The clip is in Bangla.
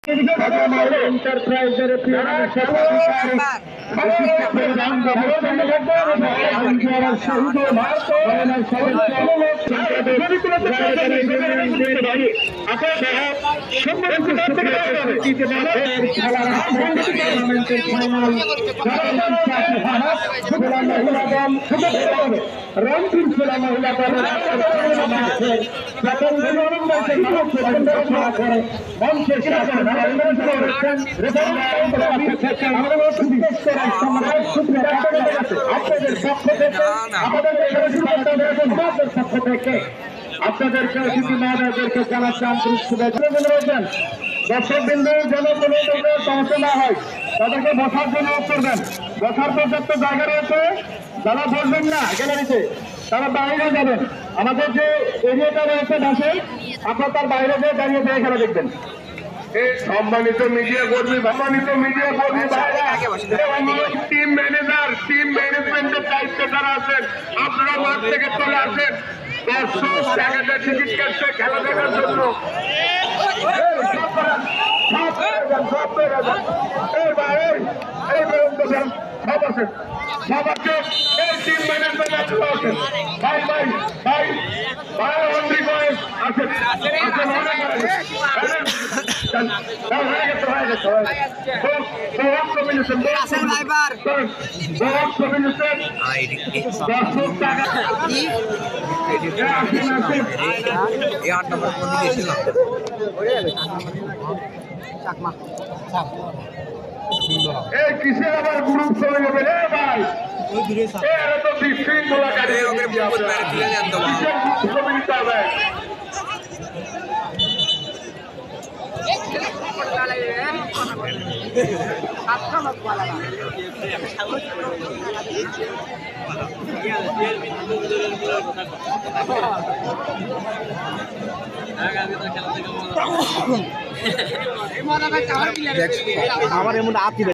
এন্টারপ্রাইজের রংপুর জেলা মহিলা দলের মঞ্চের আপনাদের পক্ষ থেকে আপনাদেরকে অতিথি মহোদয়দেরকে জানাচ্ছি আন্তরিক শুভেচ্ছা রয়েছেন। দর্শক বিন্দু যেন কোনো সমস্যা না হয় তাদেরকে বসার জন্য করবেন। বসার পর্যাপ্ত জায়গা রয়েছে, যারা বসবেন না গ্যালারিতে তারা বাইরে যাবেন। আমাদের যে এরিয়াটা রয়েছে বাসে আপনার তার বাইরে যেয়ে দাঁড়িয়ে দিয়ে খেলা দেখবেন। সম্মানিত মিডিয়া কর্মী টিম ম্যানেজার টিম ম্যানেজমেন্টের দায়িত্বে যারা আছেন আপনারা মাঠ থেকে চলে আসেন। দর্শক জায়গাটা টিকিট কাটছে খেলা দেখার জন্য। টিম ম্যানেজমেন্ট আছেন ভাই ভাই ভাই ভাই অন্ধ্রী বয়স আছেন কিসের আবার গ্রুপ চলে যাবে রে ভাই? তো বিশৃঙ্খলা আমার এমন